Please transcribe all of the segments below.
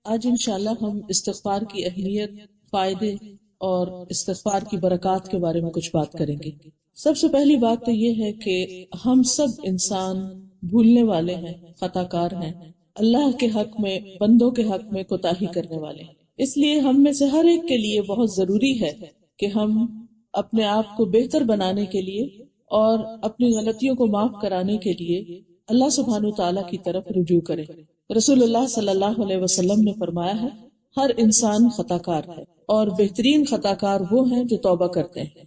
آج انشاءاللہ ہم استغفار کی اہمیت، فائدے اور استغفار کی برکات کے بارے میں کچھ بات کریں گے۔ سب سے پہلی بات تو یہ ہے کہ ہم سب انسان بھولنے والے ہیں، خطا کار ہیں، اللہ کے حق میں، بندوں کے حق میں کوتاہی کرنے والے ہیں۔ اس لیے ہم میں سے ہر ایک کے لیے بہت ضروری ہے کہ ہم اپنے آپ کو بہتر بنانے کے لیے اور اپنی غلطیوں کو معاف کرانے کے لیے اللہ سبحانہ تعالیٰ کی طرف رجوع کریں۔ رسول اللہ صلی اللہ علیہ وسلم نے فرمایا ہے، ہر انسان خطا کار ہے اور بہترین خطا کار وہ ہیں جو توبہ کرتے ہیں۔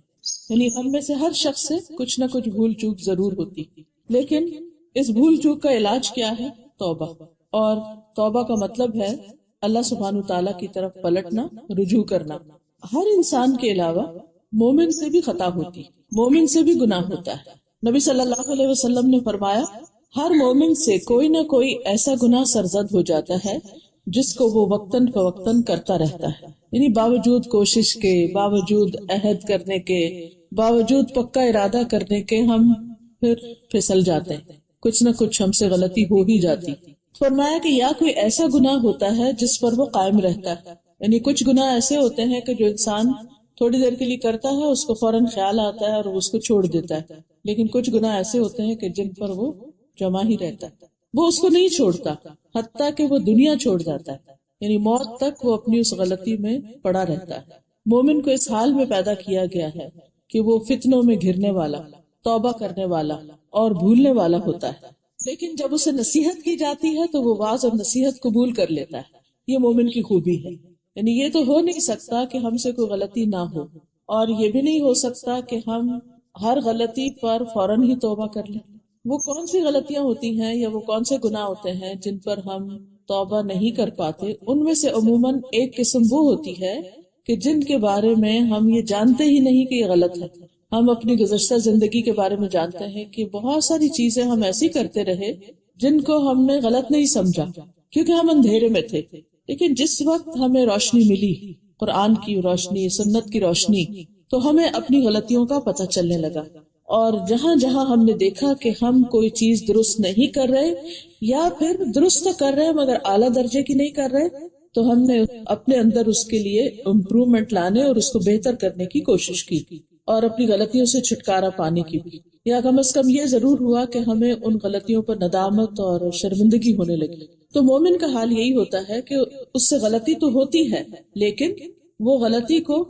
یعنی ہم میں سے ہر شخص سے کچھ نہ کچھ بھول چوک ضرور ہوتی، لیکن اس بھول چوک کا علاج کیا ہے؟ توبہ۔ اور توبہ کا مطلب ہے اللہ سبحانہ تعالیٰ کی طرف پلٹنا، رجوع کرنا۔ ہر انسان کے علاوہ مومن سے بھی خطا ہوتی، مومن سے بھی گناہ ہوتا ہے۔ نبی صلی اللہ علیہ وسلم نے فرمایا، ہر مومن سے کوئی نہ کوئی ایسا گناہ سرزد ہو جاتا ہے جس کو وہ وقتاً فوقتاً کرتا رہتا ہے۔ یعنی باوجود کوشش کے، باوجود عہد کرنے کے، باوجود پکا ارادہ کرنے کے ہم پھر پھسل جاتے ہیں، کچھ نہ کچھ ہم سے غلطی ہو ہی جاتی۔ فرمایا کہ یا کوئی ایسا گناہ ہوتا ہے جس پر وہ قائم رہتا ہے، یعنی کچھ گناہ ایسے ہوتے ہیں کہ جو انسان تھوڑی دیر کے لیے کرتا ہے، اس کو فوراً خیال آتا ہے اور وہ اس کو چھوڑ دیتا ہے، لیکن کچھ گناہ ایسے ہوتے ہیں کہ جن پر وہ جمع ہی رہتا ہے، وہ اس کو نہیں چھوڑتا حتیٰ کہ وہ دنیا چھوڑ جاتا ہے، یعنی موت تک وہ اپنی اس غلطی میں پڑا رہتا ہے۔ مومن کو اس حال میں پیدا کیا گیا ہے کہ وہ فتنوں میں گھرنے والا، توبہ کرنے والا اور بھولنے والا ہوتا ہے، لیکن جب اسے نصیحت کی جاتی ہے تو وہ واعظ اور نصیحت قبول کر لیتا ہے۔ یہ مومن کی خوبی ہے۔ یعنی یہ تو ہو نہیں سکتا کہ ہم سے کوئی غلطی نہ ہو، اور یہ بھی نہیں ہو سکتا کہ ہم ہر غلطی پر فوراً ہی توبہ کر لیں۔ وہ کون سی غلطیاں ہوتی ہیں یا وہ کون سے گناہ ہوتے ہیں جن پر ہم توبہ نہیں کر پاتے؟ ان میں سے عموماً ایک قسم وہ ہوتی ہے کہ جن کے بارے میں ہم یہ جانتے ہی نہیں کہ یہ غلط ہے۔ ہم اپنی گزشتہ زندگی کے بارے میں جانتے ہیں کہ بہت ساری چیزیں ہم ایسی کرتے رہے جن کو ہم نے غلط نہیں سمجھا کیونکہ ہم اندھیرے میں تھے، لیکن جس وقت ہمیں روشنی ملی، قرآن کی روشنی، سنت کی روشنی، تو ہمیں اپنی غلطیوں کا پتہ چلنے لگا، اور جہاں جہاں ہم نے دیکھا کہ ہم کوئی چیز درست نہیں کر رہے یا پھر درست تو کر رہے مگر اعلیٰ درجے کی نہیں کر رہے، تو ہم نے اپنے اندر اس کے لیے امپرومنٹ لانے اور اس کو بہتر کرنے کی کوشش کی اور اپنی غلطیوں سے چھٹکارا پانے کی بھی، یا کم از کم یہ ضرور ہوا کہ ہمیں ان غلطیوں پر ندامت اور شرمندگی ہونے لگی۔ تو مومن کا حال یہی ہوتا ہے کہ اس سے غلطی تو ہوتی ہے لیکن وہ غلطی کو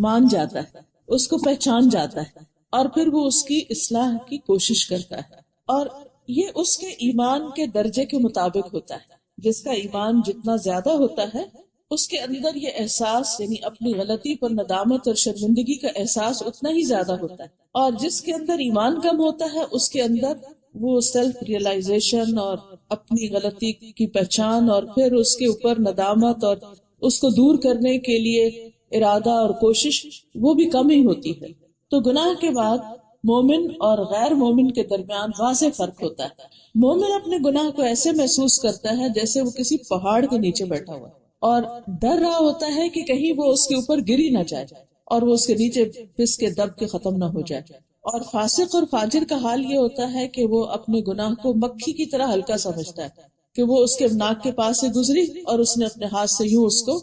مان جاتا ہے، اس کو پہچان جاتا ہے اور پھر وہ اس کی اصلاح کی کوشش کرتا ہے، اور یہ اس کے ایمان کے درجے کے مطابق ہوتا ہے۔ جس کا ایمان جتنا زیادہ ہوتا ہے اس کے اندر یہ احساس، یعنی اپنی غلطی پر ندامت اور شرمندگی کا احساس اتنا ہی زیادہ ہوتا ہے، اور جس کے اندر ایمان کم ہوتا ہے اس کے اندر وہ سیلف ریئلائزیشن اور اپنی غلطی کی پہچان اور پھر اس کے اوپر ندامت اور اس کو دور کرنے کے لیے ارادہ اور کوشش وہ بھی کم ہی ہوتی ہے۔ تو گناہ کے بعد مومن اور غیر مومن کے درمیان واضح فرق ہوتا ہے۔ مومن اپنے گناہ کو ایسے محسوس کرتا ہے جیسے وہ کسی پہاڑ کے نیچے بیٹھا ہوا اور ڈر رہا ہوتا ہے کہ کہیں وہ اس کے اوپر گری نہ جائے اور وہ اس کے نیچے پھس کے دب کے ختم نہ ہو جائے۔ اور فاسق اور فاجر کا حال یہ ہوتا ہے کہ وہ اپنے گناہ کو مکھی کی طرح ہلکا سمجھتا ہے کہ وہ اس کے ناک کے پاس سے گزری اور اس نے اپنے ہاتھ سے یوں اس کو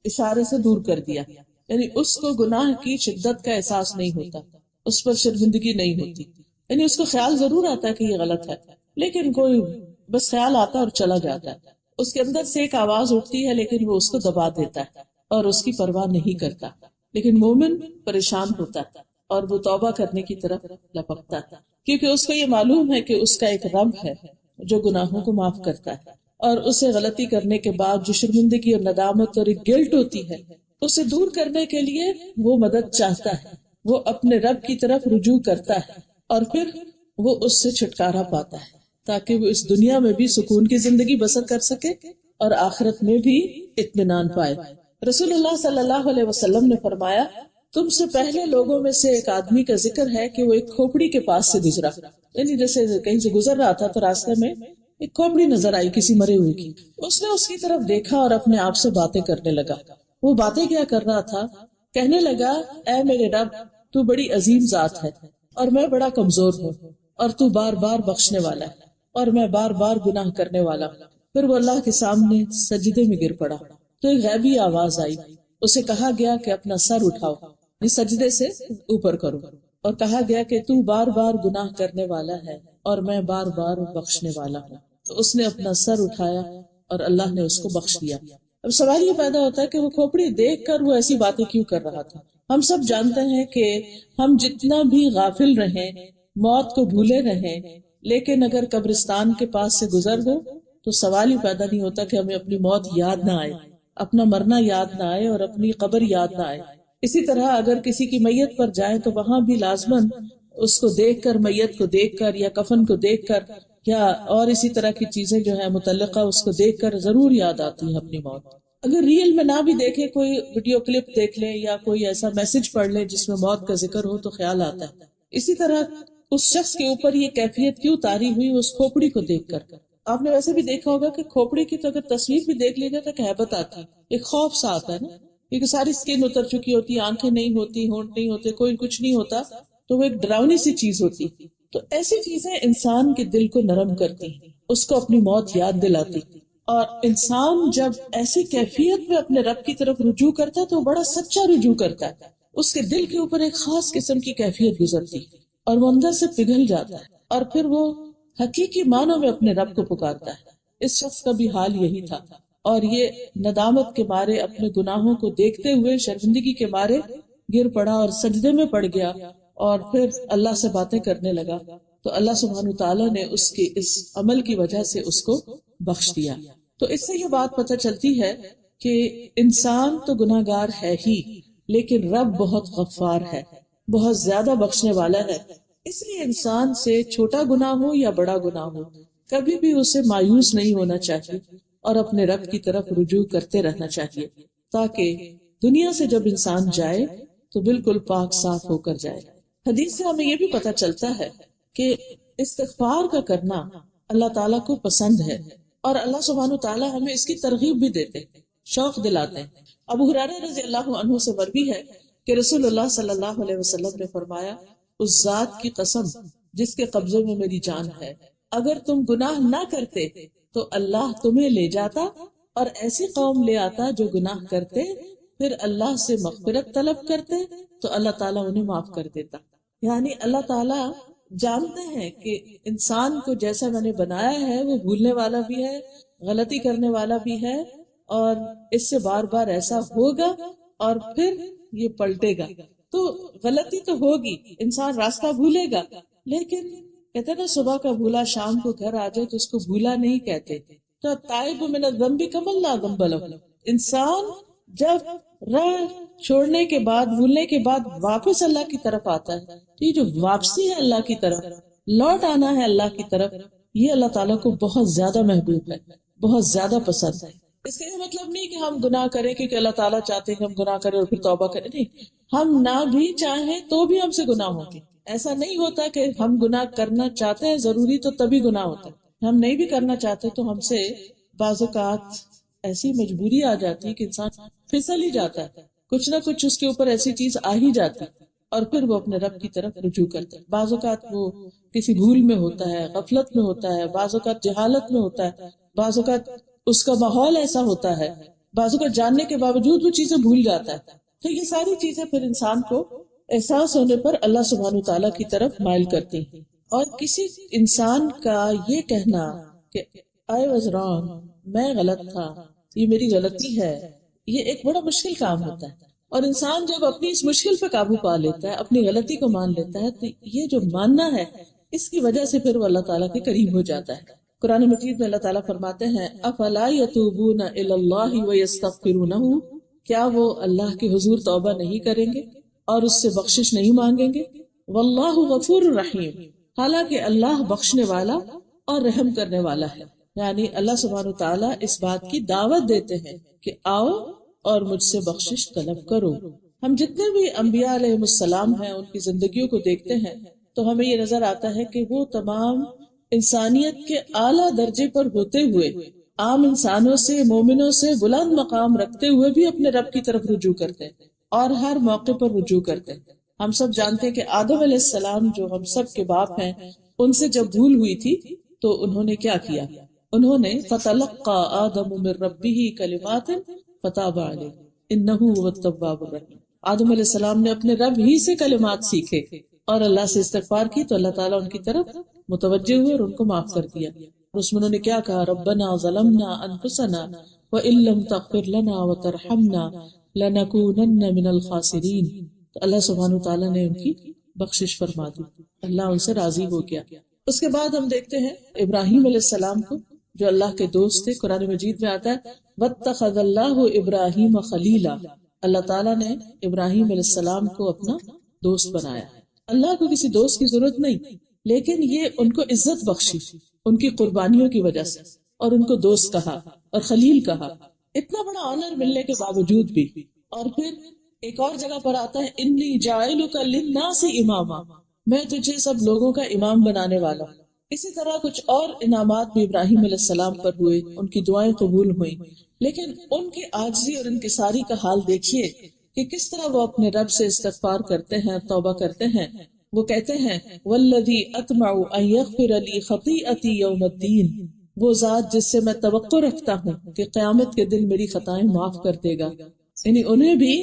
اشارے سے دور کر دیا، یعنی اس کو گناہ کی شدت کا احساس نہیں ہوتا، اس پر شرمندگی نہیں ہوتی، یعنی اس کو خیال ضرور آتا ہے کہ یہ غلط ہے لیکن کوئی بس خیال آتا اور چلا جاتا ہے، اس کے اندر سے ایک آواز اٹھتی ہے لیکن وہ اس کو دبا دیتا ہے اور اس کی پرواہ نہیں کرتا۔ لیکن مومن پریشان ہوتا ہے اور وہ توبہ کرنے کی طرف لپکتا ہے کیونکہ اس کو یہ معلوم ہے کہ اس کا ایک رب ہے جو گناہوں کو معاف کرتا ہے، اور اسے غلطی کرنے کے بعد جو شرمندگی اور ندامت اور ایک گلٹ ہوتی ہے اسے دور کرنے کے لیے وہ مدد چاہتا ہے، وہ اپنے رب کی طرف رجوع کرتا ہے اور پھر وہ اس سے چھٹکارا پاتا ہے تاکہ وہ اس دنیا میں بھی سکون کی زندگی بسر کر سکے اور آخرت میں بھی اطمینان پائے۔ رسول اللہ صلی اللہ علیہ وسلم نے فرمایا، تم سے پہلے لوگوں میں سے ایک آدمی کا ذکر ہے کہ وہ ایک کھوپڑی کے پاس سے گزرا، یعنی جیسے کہیں سے گزر رہا تھا تو راستے میں ایک کھوپڑی نظر آئی کسی مرے ہوئے کی، اس نے اس کی طرف دیکھا اور اپنے آپ سے باتیں کرنے لگا۔ وہ باتیں کیا کر رہا تھا؟ کہنے لگا، اے میرے رب، تو بڑی عظیم ذات ہے اور میں بڑا کمزور ہوں، اور تو بار بار بخشنے والا ہے اور میں بار بار گناہ کرنے والا ہوں۔ پھر وہ اللہ کے سامنے سجدے میں گر پڑا تو ایک غیبی آواز آئی، اسے کہا گیا کہ اپنا سر اٹھاؤ، یعنی سجدے سے اوپر کرو، اور کہا گیا کہ تو بار بار گناہ کرنے والا ہے اور میں بار بار بخشنے والا ہوں۔ تو اس نے اپنا سر اٹھایا اور اللہ نے اس کو بخش دیا۔ اب سوال یہ پیدا ہوتا ہے کہ وہ کھوپڑی دیکھ کر وہ ایسی باتیں کیوں کر رہا تھا؟ ہم سب جانتے ہیں کہ ہم جتنا بھی غافل رہیں، موت کو بھولے رہیں، لیکن اگر قبرستان کے پاس سے گزر گو تو سوال ہی پیدا نہیں ہوتا کہ ہمیں اپنی موت یاد نہ آئے، اپنا مرنا یاد نہ آئے اور اپنی قبر یاد نہ آئے۔ اسی طرح اگر کسی کی میت پر جائیں تو وہاں بھی لازماً اس کو دیکھ کر، میت کو دیکھ کر یا کفن کو دیکھ کر یا اور اسی طرح کی چیزیں جو ہیں متعلقہ، اس کو دیکھ کر ضرور یاد آتی ہے اپنی موت۔ اگر ریئل میں نہ بھی دیکھے، کوئی ویڈیو کلپ دیکھ لے یا کوئی ایسا میسج پڑھ لے جس میں موت کا ذکر ہو تو خیال آتا ہے۔ اسی طرح اس شخص کے اوپر یہ کیفیت کیوں طاری ہوئی اس کھوپڑی کو دیکھ کر؟ آپ نے ویسے بھی دیکھا ہوگا کہ کھوپڑی کی تو اگر تصویر بھی دیکھ لی جائے تو ہیبت آتی ہے، ایک خوف سا آتا ہے نا، کیونکہ ساری سکن اتر چکی ہوتی، آنکھیں نہیں ہوتی، ہونٹ نہیں ہوتے، کوئی کچھ نہیں ہوتا، تو وہ ایک ڈراؤنی سی چیز ہوتی۔ تو ایسی چیزیں انسان کے دل کو نرم کرتی، اس کو اپنی موت یاد دلاتی، اور انسان جب ایسی کیفیت میں اپنے رب کی طرف رجوع کرتا ہے تو وہ بڑا سچا رجوع کرتا ہے، اس کے دل کے اوپر ایک خاص قسم کی کیفیت گزرتی اور وہ اندر سے پگھل جاتا ہے، اور پھر وہ حقیقی معنوں میں اپنے رب کو پکارتا ہے۔ اس شخص کا بھی حال یہی تھا، اور یہ ندامت کے مارے اپنے گناہوں کو دیکھتے ہوئے شرمندگی کے مارے گر پڑا اور سجدے میں پڑ گیا، اور پھر اللہ سے باتیں کرنے لگا، تو اللہ سبحانہ تعالیٰ نے اس کے اس عمل کی وجہ سے اس کو بخش دیا۔ تو اس سے یہ بات پتہ چلتی ہے کہ انسان تو گناہ گار ہے ہی، لیکن رب بہت غفار ہے، بہت زیادہ بخشنے والا ہے۔ اس لیے انسان سے چھوٹا گناہ ہو یا بڑا گناہ ہو، کبھی بھی اسے مایوس نہیں ہونا چاہیے اور اپنے رب کی طرف رجوع کرتے رہنا چاہیے، تاکہ دنیا سے جب انسان جائے تو بالکل پاک صاف ہو کر جائے۔ حدیث سے ہمیں یہ بھی پتہ چلتا ہے کہ استغفار کا کرنا اللہ تعالیٰ کو پسند ہے، اور اللہ سبحانہ تعالیٰ ہمیں اس کی ترغیب بھی دیتے، شوق دلاتے ہیں۔ ابو ہریرہ رضی اللہ عنہ سے مروی ہے کہ رسول اللہ صلی اللہ علیہ وسلم نے فرمایا، اس ذات کی قسم جس کے قبضے میں میری جان ہے، اگر تم گناہ نہ کرتے تو اللہ تمہیں لے جاتا اور ایسی قوم لے آتا جو گناہ کرتے، پھر اللہ سے مغفرت طلب کرتے تو اللہ تعالیٰ انہیں معاف کر دیتا۔ یعنی اللہ تعالیٰ جانتے ہیں کہ انسان کو جیسا میں نے بنایا ہے وہ بھولنے والا بھی ہے، غلطی کرنے والا بھی ہے، اور اس سے بار بار ایسا ہوگا اور پھر یہ پلٹے گا۔ تو غلطی تو ہوگی، انسان راستہ بھولے گا، لیکن کہتے نا صبح کا بھولا شام کو گھر آ جائے تو اس کو بھولا نہیں کہتے۔ تو تائب من الذنب کمن لا ذنب لہ، انسان جب راہ چھوڑنے کے بعد، بھولنے کے بعد واپس اللہ کی طرف آتا ہے، تو یہ جو واپسی ہے اللہ کی طرف، لوٹ آنا ہے اللہ کی طرف، یہ اللہ تعالیٰ کو بہت زیادہ محبوب ہے، بہت زیادہ پسند ہے۔ اس کا یہ مطلب نہیں کہ ہم گناہ کریں کیونکہ اللہ تعالیٰ چاہتے ہیں کہ ہم گناہ کریں اور پھر توبہ کریں، نہیں، ہم نہ بھی چاہیں تو بھی ہم سے گناہ ہوں گے۔ ایسا نہیں ہوتا کہ ہم گناہ کرنا چاہتے ہیں ضروری تو تبھی گناہ ہوتا ہے، ہم نہیں بھی کرنا چاہتے تو ہم سے بعض اوقات ایسی مجبوری آ جاتی ہے کہ انسان پھسل ہی جاتا ہے، کچھ نہ کچھ اس کے اوپر ایسی چیز آ ہی جاتی اور پھر وہ اپنے رب کی طرف رجوع کرتا ہے۔ بعض اوقات وہ کسی بھول میں ہوتا ہے، غفلت میں ہوتا ہے، بعض اوقات جہالت میں ہوتا ہے، بعض اوقات اس کا ماحول ایسا ہوتا ہے، بعض اوقات جاننے کے باوجود وہ چیزیں بھول جاتا ہے۔ تو یہ ساری چیزیں پھر انسان کو احساس ہونے پر اللہ سبحانہ تعالیٰ کی طرف مائل کرتی ہیں۔ اور کسی انسان کا یہ کہنا کہ I was wrong، میں غلط تھا، یہ میری غلطی ہے، یہ ایک بڑا مشکل کام ہوتا ہے، اور انسان جب اپنی اس مشکل پہ قابو پا لیتا ہے، اپنی غلطی کو مان لیتا ہے، تو یہ جو ماننا ہے اس کی وجہ سے پھر وہ اللہ تعالیٰ کے قریب ہو جاتا ہے۔ قرآن مجید میں اللہ تعالیٰ فرماتے ہیں افلا یتوبون الی اللہ ویستغفرونہ، کیا وہ اللہ کے حضور توبہ نہیں کریں گے اور اس سے بخشش نہیں مانگیں گے؟ واللہ غفور رحیم، حالانکہ اللہ بخشنے والا اور رحم کرنے والا ہے۔ یعنی اللہ سبحانہ تعالیٰ اس بات کی دعوت دیتے ہیں کہ آؤ اور مجھ سے بخشش طلب کرو۔ ہم جتنے بھی انبیاء علیہ السلام ہیں ان کی زندگیوں کو دیکھتے ہیں تو ہمیں یہ نظر آتا ہے کہ وہ تمام انسانیت کے اعلیٰ درجے پر ہوتے ہوئے عام انسانوں سے، مومنوں سے بلند مقام رکھتے ہوئے بھی اپنے رب کی طرف رجوع کرتے ہیں اور ہر موقع پر رجوع کرتے ہیں۔ ہم سب جانتے ہیں کہ آدم علیہ السلام جو ہم سب کے باپ ہیں، ان سے جب بھول ہوئی تھی تو انہوں نے کیا کیا؟ انہوں نے فتلقى آدم من ربه کلمات فتاب علیہ انہ هو التواب الرحیم، آدم علیہ السلام نے اپنے رب ہی سے کلمات سیکھے اور اللہ سے استغفار کی تو اللہ تعالیٰ ان کی طرف متوجہ ہوئے اور ان کو معاف کر دیا۔ اور اس میں انہوں نے کیا کہا، ربنا ظلمنا انفسنا وان لم تغفر لنا وترحمنا لنکونن من الخاسرین، تو اللہ سبحانہ تعالیٰ نے ان کی بخشش فرما دی، اللہ ان سے راضی ہو گیا۔ اس کے بعد ہم دیکھتے ہیں ابراہیم علیہ السلام کو جو اللہ کے دوست تھے، قرآن مجید میں آتا ہے واتخذ اللہ ابراہیم خلیلا، اللہ تعالیٰ نے ابراہیم علیہ السلام کو اپنا دوست بنایا۔ اللہ کو کسی دوست کی ضرورت نہیں، لیکن یہ ان کو عزت بخشی ان کی قربانیوں کی وجہ سے، اور ان کو دوست کہا اور خلیل کہا، اتنا بڑا آنر ملنے کے باوجود بھی۔ اور پھر ایک اور جگہ پر آتا ہے انی جاعلک للناس اماما، میں تجھے سب لوگوں کا امام بنانے والا ہوں۔ اسی طرح کچھ اور انعامات بھی ابراہیم علیہ السلام پر ہوئے، ان کی دعائیں قبول ہوئیں، لیکن ان کی عاجزی اور انکساری کا حال دیکھیے کہ کس طرح وہ اپنے رب سے استغفار کرتے ہیں، توبہ کرتے ہیں۔ وہ کہتے ہیں والذی اطمع ان یغفر لی خطیئتی یوم الدین، وہ ذات جس سے میں توقع رکھتا ہوں کہ قیامت کے دن میری خطائیں معاف کر دے گا، یعنی انہیں بھی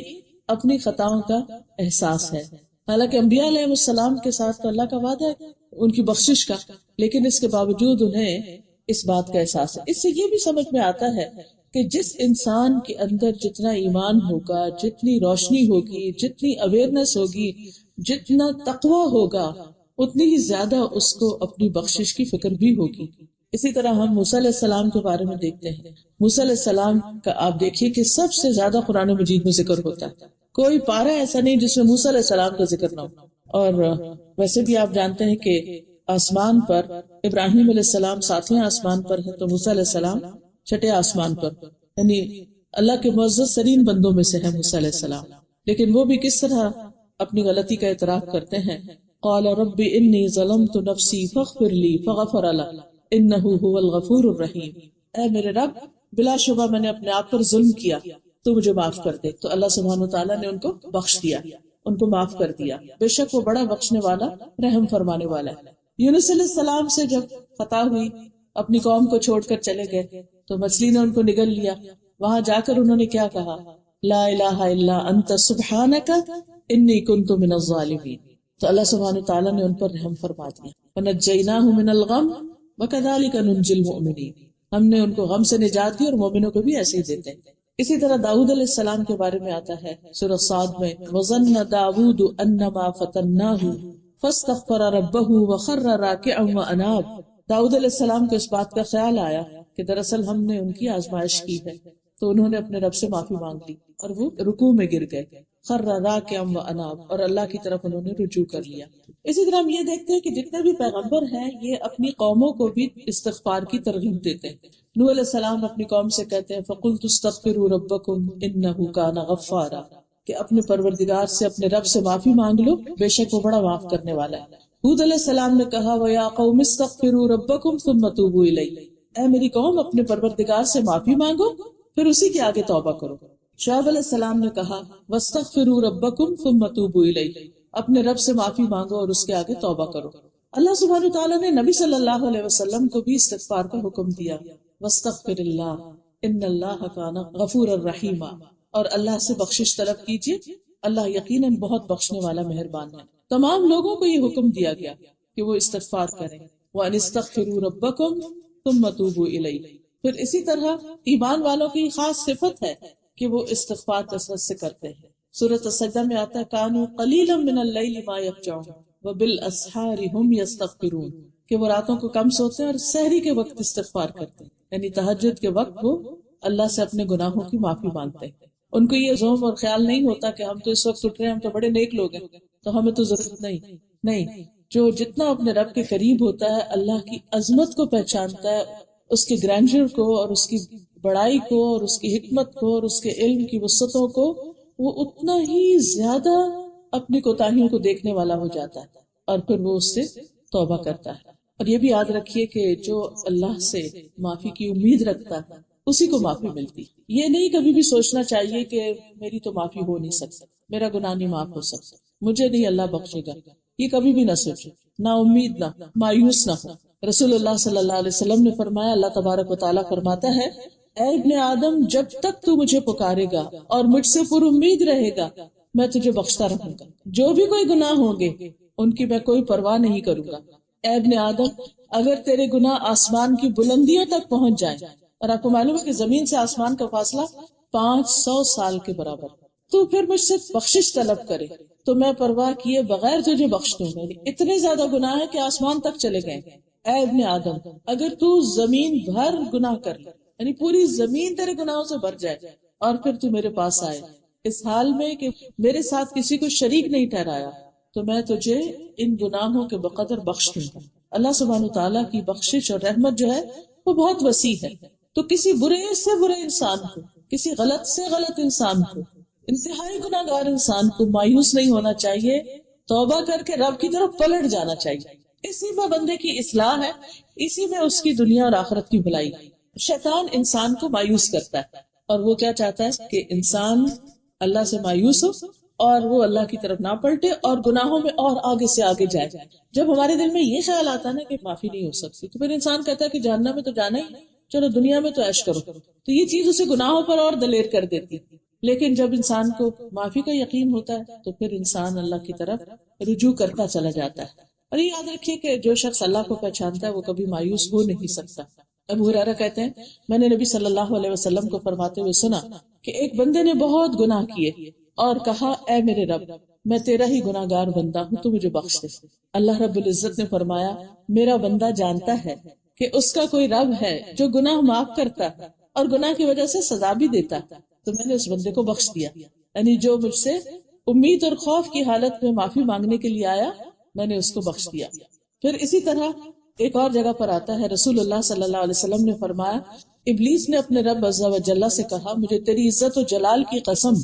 اپنی خطاؤں کا احساس ہے۔ حالانکہ انبیاء علیہ السلام کے ساتھ تو اللہ کا وعدہ ہے ان کی بخشش کا، لیکن اس کے باوجود انہیں اس بات کا احساس ہے۔ اس سے یہ بھی سمجھ میں آتا ہے کہ جس انسان کے اندر جتنا ایمان ہوگا، جتنی روشنی ہوگی، جتنی اویئرنس ہوگی، جتنا تقوی ہوگا، اتنی ہی زیادہ اس کو اپنی بخشش کی فکر بھی ہوگی۔ اسی طرح ہم موسیٰ علیہ السلام کے بارے میں دیکھتے ہیں، موسیٰ علیہ السلام کا آپ دیکھیے کہ سب سے زیادہ قرآن مجید میں ذکر ہوتا ہے، کوئی پارہ ایسا نہیں جس میں موسیٰ علیہ السلام کا ذکر نہ ہو۔ اور ویسے بھی آپ جانتے ہیں کہ آسمان پر ابراہیم علیہ السلام 7ویں آسمان پر ہے تو موسیٰ علیہ السلام 6 آسمان پر، یعنی اللہ کے معزز ترین بندوں میں سے ہے موسیٰ علیہ السلام۔ لیکن وہ بھی کس طرح اپنی غلطی کا اعتراف کرتے ہیں، قال رب انی ظلمت نفسی فاغفر لی فغفر له انہ هو الغفور الرحیم، اے میرے رب بلا شبہ میں نے اپنے آپ پر ظلم کیا، تو مجھے معاف کر دے۔ تو اللہ سبحانہ وتعالیٰ نے ان کو بخش دیا، ان کو معاف کر دیا، بے شک وہ بڑا بخشنے والا رحم فرمانے والا ہے۔ یونس علیہ السلام سے جب خطا ہوئی، اپنی قوم کو چھوڑ کر چلے گئے تو مچھلی نے ان کو نگل لیا، وہاں جا کر انہوں نے کیا کہا، لا الہ الا انت سبحانک انی کنت من الظالمین، تو اللہ سبحانہ تعالیٰ نے ان پر رحم فرما دیا۔ ونجیناہ من الغم وکذالک ننجی المؤمنین، ہم نے ان کو غم سے نجات دی اور مومنوں کو بھی ایسے ہی دیتے ہیں۔ اسی طرح داؤد علیہ السلام کے بارے میں آتا ہے سورہ صاد میں وَظَنَّ دَاوُودُ أَنَّمَا فَتَنَّاهُ فَاسْتَغْفَرَ رَبَّهُ وَخَرَّ رَاكِعًا وَأَنَابَ، داؤد علیہ السلام کو اس بات کا خیال آیا کہ دراصل ہم نے ان کی آزمائش کی ہے، تو انہوں نے اپنے رب سے معافی مانگ لی اور وہ رکوع میں گر گئے، خَرَّ رَاكِعًا وَأَنَابَ، اور اللہ کی طرف انہوں نے رجوع کر لیا۔ اسی طرح ہم یہ دیکھتے ہیں کہ جتنے بھی پیغمبر ہیں یہ اپنی قوموں کو بھی استغفار کی ترغیب دیتے ہیں۔ نوح علیہ السلام اپنی قوم سے کہتے ہیں فَقُلْتُ اسْتَغْفِرُوا رَبَّكُمْ إِنَّهُ كَانَ غَفَّارًا، کہ اپنے پروردگار سے اپنے رب سے معافی مانگ لو، بے شک وہ بڑا معاف کرنے والا ہے۔ ہود علیہ السلام نے کہا وَيَا قَوْمِ اسْتَغْفِرُوا رَبَّكُمْ ثُمَّ تُوبُوا إِلَيْهِ، اے میری قوم اپنے پروردگار سے معافی مانگو پھر اسی کے آگے توبہ کرو۔ شعیب علیہ السلام نے کہا وَاسْتَغْفِرُوا رَبَّكُمْ ثُمَّ تُوبُوا إِلَيْهِ، اپنے رب سے معافی مانگو اور اس کے آگے توبہ کرو۔ اللہ سبحانہ تعالیٰ نے نبی صلی اللہ علیہ وسلم کو بھی استغفار کا حکم دیا، وَاسْتَغْفِرِ اللَّهَ إِنَّ اللَّهَ كَانَ غَفُورًا رَحِيمًا، اور اللہ سے بخشش طلب کیجیے، اللہ یقیناً بہت بخشنے والا مہربان ہے۔ تمام لوگوں کو یہ حکم دیا گیا کہ وہ استغفار کریں، وَأَنِ اسْتَغْفِرُوا رَبَّكُمْ ثُمَّ تُوبُوا إِلَيْهِ۔ پھر اسی طرح ایمان والوں کی خاص صفت ہے کہ وہ استغفار کثرت سے کرتے ہیں۔ سورۃ السجدہ میں آتا ہے کانوا قلیلا من اللیل ما یہجعون وبالاسحار هم یستغفرون، کہ وہ راتوں کو کم سوتے ہیں اور سحری کے وقت استغفار کرتے ہیں، یعنی تہجد کے وقت وہ اللہ سے اپنے گناہوں کی معافی مانگتے ہیں۔ ان کو یہ ذوق اور خیال نہیں ہوتا کہ ہم تو اس وقت اٹھ رہے ہیں، ہم تو بڑے نیک لوگ ہیں تو ہمیں تو ضرورت نہیں۔ جو جتنا اپنے رب کے قریب ہوتا ہے، اللہ کی عظمت کو پہچانتا ہے، اس کے گرینڈر کو اور اس کی بڑائی کو اور اس کی حکمت کو اور اس کے علم کی وسعتوں کو، وہ اتنا ہی زیادہ اپنی کوتاہیوں کو دیکھنے والا ہو جاتا ہے اور پھر وہ اس سے توبہ کرتا ہے۔ اور یہ بھی یاد رکھیے کہ جو اللہ سے معافی کی امید رکھتا ہے اسی کو معافی ملتی۔ یہ نہیں کبھی بھی سوچنا چاہیے کہ میری تو معافی ہو نہیں سکتی، میرا گناہ نہیں معاف ہو سکتا، مجھے نہیں اللہ بخشے گا، یہ کبھی بھی نہ سوچے، نا امید نہ مایوس نہ ہو۔ رسول اللہ صلی اللہ علیہ وسلم نے فرمایا، اللہ تبارک و تعالیٰ فرماتا ہے، اے ابن آدم، جب تک تو مجھے پکارے گا اور مجھ سے پر امید رہے گا میں تجھے بخشتا رہوں گا، جو بھی کوئی گناہ ہوں گے ان کی میں کوئی پرواہ نہیں کروں گا۔ اے ابن آدم، اگر تیرے گناہ آسمان کی بلندیوں تک پہنچ جائیں، اور آپ کو معلوم ہے کہ زمین سے آسمان کا فاصلہ 500 سال کے برابر، تو پھر مجھ سے بخشش طلب کرے تو میں پرواہ کیے بغیر تجھے بخش دوں گا۔ اتنے زیادہ گناہ ہے کہ آسمان تک چلے گئے۔ اے ابن آدم، اگر تو زمین بھر گناہ کر لے، یعنی پوری زمین تیرے گناہوں سے بھر جائے، اور پھر تو میرے پاس آئے اس حال میں کہ میرے ساتھ کسی کو شریک نہیں ٹھہرایا، تو میں تجھے ان گناہوں کے بقدر بخش دوں گا۔ اللہ سبحانہ تعالیٰ کی بخشش اور رحمت جو ہے وہ بہت وسیع ہے۔ تو کسی برے سے برے انسان کو، کسی غلط سے غلط انسان کو، انتہائی گناہ گار انسان کو مایوس نہیں ہونا چاہیے، توبہ کر کے رب کی طرف پلٹ جانا چاہیے۔ اسی میں بندے کی اصلاح ہے، اسی میں اس کی دنیا اور آخرت کی بھلائی۔ شیطان انسان کو مایوس کرتا ہے، اور وہ کیا چاہتا ہے کہ انسان اللہ سے مایوس ہو اور وہ اللہ کی طرف نہ پلٹے اور گناہوں میں اور آگے سے آگے جائے۔ جب ہمارے دل میں یہ خیال آتا ہے نا کہ معافی نہیں ہو سکتی، تو پھر انسان کہتا ہے کہ جہنم میں تو جانا ہی، چلو دنیا میں تو عیش کرو، تو یہ چیز اسے گناہوں پر اور دلیر کر دیتی۔ لیکن جب انسان کو معافی کا یقین ہوتا ہے تو پھر انسان اللہ کی طرف رجوع کرتا چلا جاتا ہے۔ اور یہ یاد رکھیے کہ جو شخص اللہ کو پہچانتا ہے وہ کبھی مایوس ہو نہیں سکتا۔ ابو ہریرہ کہتے ہیں، میں نے نبی صلی اللہ علیہ وسلم کو فرماتے ہوئے سنا کہ ایک بندے نے بہت گناہ کیے اور کہا، اے میرے رب، میں تیرا ہی گناہ گار بندہ ہوں، تو مجھے بخش دے۔ اللہ رب العزت نے فرمایا، میرا بندہ جانتا ہے کہ اس کا کوئی رب ہے جو گناہ معاف کرتا ہے اور گناہ کی وجہ سے سزا بھی دیتا ہے، تو میں نے اس بندے کو بخش دیا۔ یعنی جو مجھ سے امید اور خوف کی حالت میں معافی مانگنے کے لیے آیا، میں نے اس کو بخش دیا۔ پھر اسی طرح ایک اور جگہ پر آتا ہے، رسول اللہ صلی اللہ علیہ وسلم نے فرمایا، ابلیس نے اپنے رب عز و جل سے کہا، مجھے تیری عزت و جلال کی قسم،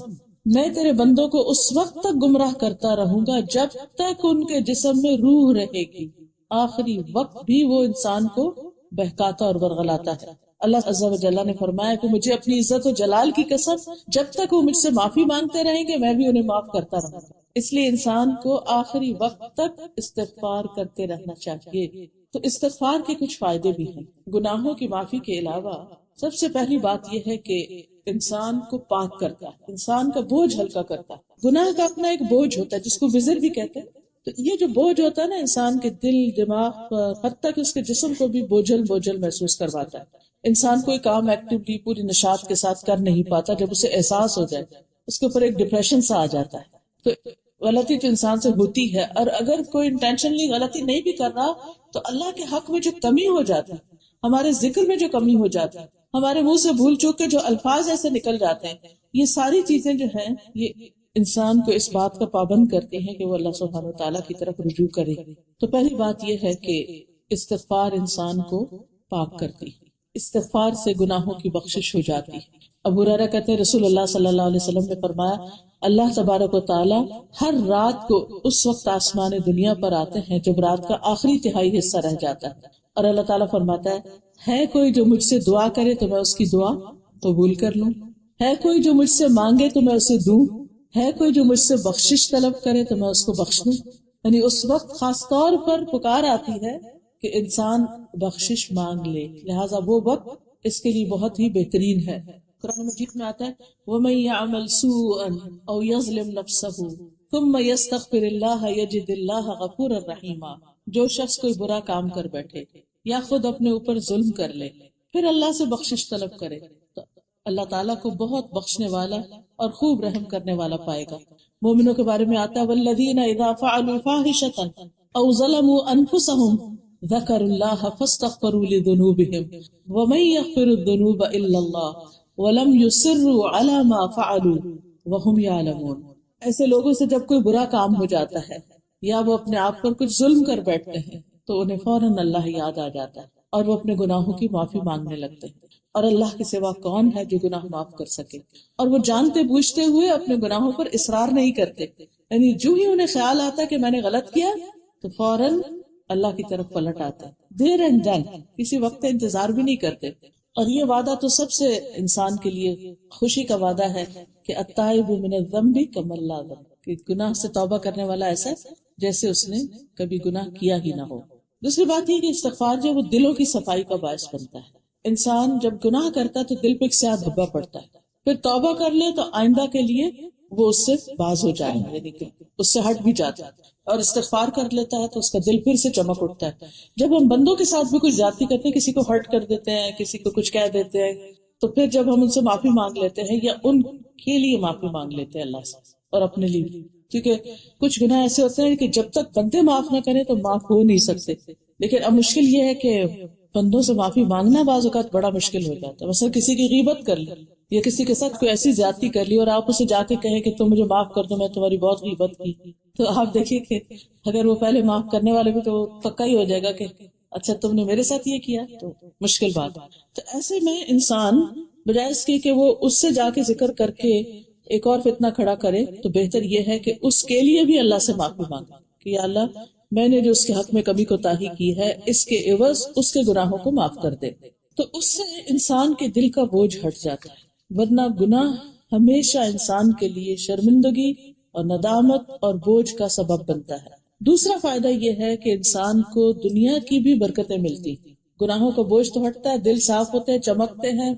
میں تیرے بندوں کو اس وقت تک گمراہ کرتا رہوں گا جب تک ان کے جسم میں روح رہے گی۔ آخری وقت بھی وہ انسان کو بہکاتا اور ورغلاتا ہے۔ اللہ عز و جل نے فرمایا کہ مجھے اپنی عزت و جلال کی قسم، جب تک وہ مجھ سے معافی مانگتے رہیں گے میں بھی انہیں معاف کرتا رہوں گا۔ اس لیے انسان کو آخری وقت تک استغفار کرتے رہنا چاہیے۔ تو استغفار کے کچھ فائدے بھی ہیں۔ گناہوں کی معافی کے علاوہ سب سے پہلی بات یہ ہے کہ انسان کو پاک کرتا ہے، انسان کا بوجھ ہلکا کرتا ہے۔ گناہ کا اپنا ایک بوجھ ہوتا ہے جس کو وزر بھی کہتے ہیں، تو یہ جو بوجھ ہوتا ہے نا انسان کے دل، دماغ پر، حتیٰ کہ اس کے جسم کو بھی بوجھل بوجھل محسوس کرواتا ہے۔ انسان کوئی کام ایکٹیولی پوری نشاط کے ساتھ کر نہیں پاتا، جب اسے احساس ہو جائے اس کے اوپر ایک ڈپریشن سا آ جاتا ہے۔ تو غلطی تو انسان سے ہوتی ہے، اور اگر کوئی انٹینشنلی غلطی نہیں بھی کر رہا تو اللہ کے حق میں جو کمی ہو جاتی ہے، ہمارے ذکر میں جو کمی ہو جاتی ہے، ہمارے منہ سے بھول چوک کے جو الفاظ ایسے نکل جاتے ہیں، یہ ساری چیزیں جو ہیں یہ انسان کو اس بات کا پابند کرتی ہیں کہ وہ اللہ سبحانہ و تعالیٰ کی طرف رجوع کرے۔ تو پہلی بات یہ ہے کہ استغفار انسان کو پاک کرتی ہے، استغفار سے گناہوں کی بخشش ہو جاتی ہے۔ ابو ہریرہ کہتے ہیں، رسول اللہ صلی اللہ علیہ وسلم نے فرمایا، اللہ تبارک و تعالی ہر رات کو اس وقت آسمان دنیا پر آتے ہیں جب رات کا آخری تہائی حصہ رہ جاتا ہے، اور اللہ تعالیٰ فرماتا ہے کوئی جو مجھ سے دعا کرے تو میں اس کی دعا قبول کر لوں، ہے کوئی جو مجھ سے مانگے تو میں اسے دوں، ہے کوئی جو مجھ سے بخشش طلب کرے تو میں اس کو بخش دوں۔ یعنی اس وقت خاص طور پر پکار آتی ہے کہ انسان بخشش مانگ لے، لہٰذا وہ وقت اس کے لیے بہت ہی بہترین ہے۔ قرآن مجید میں آتا ہے، وَمَن يَعْمَلْ سُوءًا أَوْ يَظْلِمْ نَفْسَهُ ثُمَّ يَسْتَغْفِرِ اللَّهَ يَجِدِ اللَّهَ غَفُورًا رَحِيمًا۔ جو شخص کوئی برا کام کر بیٹھے یا خود اپنے اوپر ظلم کر لے پھر اللہ سے بخشش طلب کرے تو اللہ تعالیٰ کو بہت بخشنے والا اور خوب رحم کرنے والا پائے گا۔ مومنوں کے بارے میں آتا ہے، وَالَّذِينَ إِذَا فَعَلُوا فَاحِشَةً أَوْ ظَلَمُوا أَنفُسَهُمْ ذَكَرُوا اللَّهَ فَاسْتَغْفَرُوا لِذُنُوبِهِمْ وَمَن يَغْفِرُ الذُّنُوبَ إِلَّا اللَّهُ وَلَمْ يُصِرُّوا عَلَى مَا فَعَلُوا وَهُمْ يَعْلَمُونَ۔ ایسے لوگوں سے جب کوئی برا کام ہو جاتا ہے یا وہ اپنے آپ پر کچھ ظلم کر بیٹھتے ہیں تو انہیں فوراً اللہ یاد آ جاتا ہے اور وہ اپنے گناہوں کی معافی مانگنے لگتے ہیں، اور اللہ کے سوا کون ہے جو گناہ معاف کر سکے، اور وہ جانتے بوجھتے ہوئے اپنے گناہوں پر اصرار نہیں کرتے، یعنی جو ہی انہیں خیال آتا کہ میں نے غلط کیا تو فوراً اللہ کی طرف پلٹ آتے، دیر اینڈ ڈن، کسی وقت انتظار بھی نہیں کرتے۔ اور یہ وعدہ تو سب سے انسان کے لیے خوشی کا وعدہ ہے کہ التائب من الذنب کمن لا ذنب، کہ گناہ سے توبہ کرنے والا ایسا جیسے اس نے کبھی گناہ کیا ہی نہ ہو۔ دوسری بات یہ کہ استغفار جو ہے وہ دلوں کی صفائی کا باعث بنتا ہے. انسان جب گناہ کرتا ہے تو دل پہ ایک سیاہ دھبا پڑتا ہے، پھر توبہ کر لے تو آئندہ کے لیے وہ اس سے باز ہو جائے، یعنی کہ اس سے ہٹ بھی جاتا ہے، اور استغفار کر لیتا ہے تو اس کا دل پھر سے چمک اٹھتا ہے. جب ہم بندوں کے ساتھ بھی کچھ زیادتی کرتے ہیں، کسی کو ہرٹ کر دیتے ہیں، کسی کو کچھ کہہ دیتے ہیں، تو پھر جب ہم ان سے معافی مانگ لیتے ہیں یا ان کے لیے معافی مانگ لیتے ہیں اللہ سے اور اپنے لیے بھی، کیونکہ کچھ گناہ ایسے ہوتے ہیں کہ جب تک بندے معاف نہ کریں تو معاف ہو نہیں سکتے. لیکن اب مشکل یہ ہے کہ بندوں سے معافی مانگنا بعض اوقات بڑا مشکل ہو جاتا ہے. مثلا کسی کی غیبت کر لی یا کسی کے ساتھ کوئی ایسی زیادتی کر لی اور آپ اسے جا کے کہیں کہ تم مجھے معاف کر دو، میں تمہاری بہت غیبت کی، تو آپ دیکھیے کہ اگر وہ پہلے معاف کرنے والے بھی تو پکا ہی ہو جائے گا کہ اچھا تم نے میرے ساتھ یہ کیا، تو مشکل بات. تو ایسے میں انسان بجائے اس کے کہ وہ اس سے جا کے ذکر کر کے ایک اور فتنہ کھڑا کرے، تو بہتر یہ ہے کہ اس کے لیے بھی اللہ سے معافی مانگے کہ یا اللہ میں نے جو اس کے حق میں کبھی کوتاہی کی ہے، اس کے عوض اس کے گناہوں کو معاف کر دے. تو اس سے انسان کے دل کا بوجھ ہٹ جاتا ہے، ورنہ گناہ ہمیشہ انسان کے لیے شرمندگی اور ندامت اور بوجھ کا سبب بنتا ہے. دوسرا فائدہ یہ ہے کہ انسان کو دنیا کی بھی برکتیں ملتی، گناہوں کا بوجھ تو ہٹتا ہے، دل صاف ہوتے ہیں، چمکتے ہیں،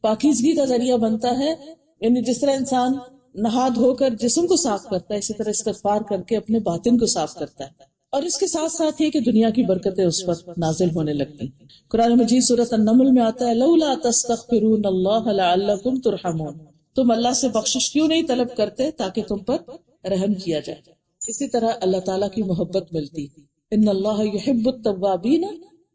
پاکیزگی کا ذریعہ بنتا ہے. یعنی جس طرح انسان نہا دھو کر جسم کو صاف کرتا ہے، اسی طرح استغفار کر کے اپنے باطن کو صاف کرتا ہے. اور اس کے ساتھ ساتھ یہ کہ دنیا کی برکتیں اس پر نازل ہونے لگتی. قرآن مجید سورۃ النمل میں آتا ہے لولا تستغفرون اللہ لعلکم ترحمون، تم اللہ سے بخشش کیوں نہیں طلب کرتے تاکہ تم پر رحم کیا جائے. اسی طرح اللہ تعالیٰ کی محبت ملتی. ان اللہ یحب التوابین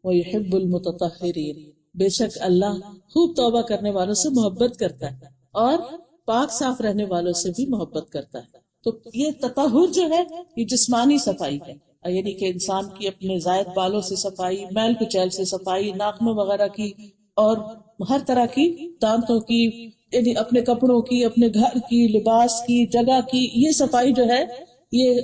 ویحب المتطہرین، بے شک اللہ خوب توبہ کرنے والوں سے محبت کرتا ہے اور پاک صاف رہنے والوں سے بھی محبت کرتا ہے. تو یہ تطہر جو ہے یہ جسمانی صفائی ہے، یعنی کہ انسان کی اپنے زائد بالوں سے صفائی، میل کچیل سے صفائی، ناخنوں وغیرہ کی، اور ہر طرح کی، دانتوں کی، یعنی اپنے کپڑوں کی، اپنے گھر کی، لباس کی، جگہ کی، یہ صفائی جو ہے یہ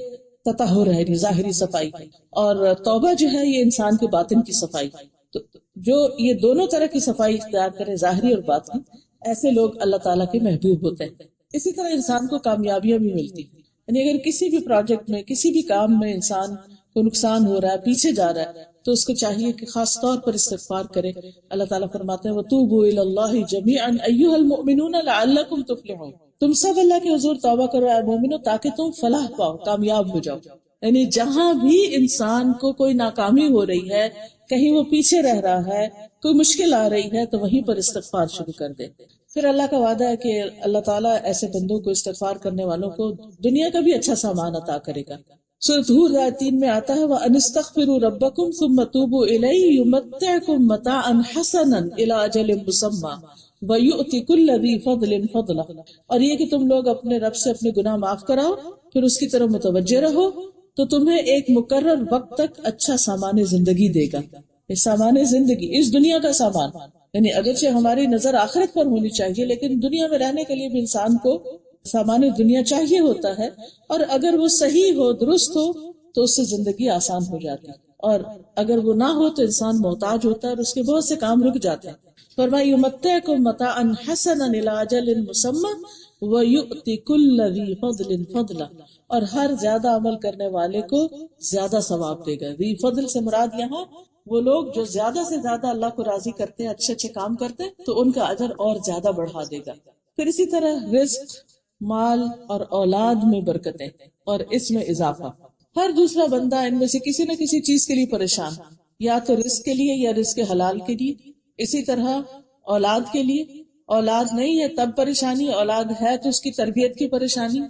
تطہر ہے، یعنی ظاہری صفائی. اور توبہ جو ہے یہ انسان کے باطن کی صفائی. تو جو یہ دونوں طرح کی صفائی اختیار کرے، ظاہری اور باطنی، ایسے لوگ اللہ تعالیٰ کے محبوب ہوتے ہیں. اسی طرح انسان کو کامیابیاں بھی ملتی، یعنی اگر کسی بھی پروجیکٹ میں، کسی بھی کام میں انسان کو نقصان ہو رہا ہے، پیچھے جا رہا ہے، تو اس کو چاہیے کہ خاص طور پر استغفار کرے. اللہ تعالیٰ فرماتے ہیں وَتُوبُوا إِلَى اللَّهِ جَمِيعًا أَيُّهَا الْمُؤْمِنُونَ لَعَلَّكُمْ تُفْلِحُونَ، تم سب اللہ کے حضور توبہ کرو اے مومنو تاکہ تم فلاح پاؤ، کامیاب ہو جاؤ. یعنی جہاں بھی انسان کو کوئی ناکامی ہو رہی ہے، کہیں وہ پیچھے رہ رہا ہے، کوئی مشکل آ رہی ہے، تو وہیں پر استغفار شروع کر دے. پھر اللہ کا وعدہ ہے کہ اللہ تعالیٰ ایسے بندوں کو، استغفار کرنے والوں کو دنیا کا بھی اچھا سامان عطا کرے گا. سورۃ ہود آیت 3 میں آتا ہے وَأَنِ اسْتَغْفِرُوا رَبَّكُمْ ثُمَّ تُوبُوا إِلَيْهِ يُمَتِّعْكُمْ مَتَاعًا حَسَنًا إِلَىٰ أَجَلٍ مُّسَمًّى وَيُؤْتِ كُلَّ ذِي فَضْلٍ فَضْلَهُ. اور یہ کہ تم لوگ اپنے رب سے اپنے گناہ معاف کراؤ، پھر اس کی طرف متوجہ رہو، تو تمہیں ایک مقرر وقت تک اچھا سامان زندگی دے گا. یہ سامان زندگی اس دنیا کا سامان، یعنی اگرچہ ہماری نظر آخرت پر ہونی چاہیے، لیکن دنیا میں رہنے کے لیے بھی انسان کو سامان دنیا چاہیے ہوتا ہے، اور اگر وہ صحیح ہو، درست ہو، تو اس سے زندگی آسان ہو جاتی ہے، اور اگر وہ نہ ہو تو انسان محتاج ہوتا ہے اور اس کے بہت سے کام رک جاتے ہیں. فرمایا یمتعکم متاعا حسنا الی اجل مسمی ویؤتی کل ذی فضل فضلہ، اور ہر زیادہ عمل کرنے والے کو زیادہ ثواب دے گا. ذی فضل سے مراد یہاں وہ لوگ جو زیادہ سے زیادہ اللہ کو راضی کرتے ہیں، اچھے اچھے کام کرتے ہیں، تو ان کا اجر اور زیادہ بڑھا دے گا. پھر اسی طرح رزق، مال اور اولاد میں برکتیں اور اس میں اضافہ. ہر دوسرا بندہ ان میں سے کسی نہ کسی چیز کے لیے پریشان، یا تو رزق کے لیے یا رزق حلال کے لیے. اسی طرح اولاد کے لیے، اولاد نہیں ہے تب پریشانی، اولاد ہے تو اس کی تربیت کی پریشانی.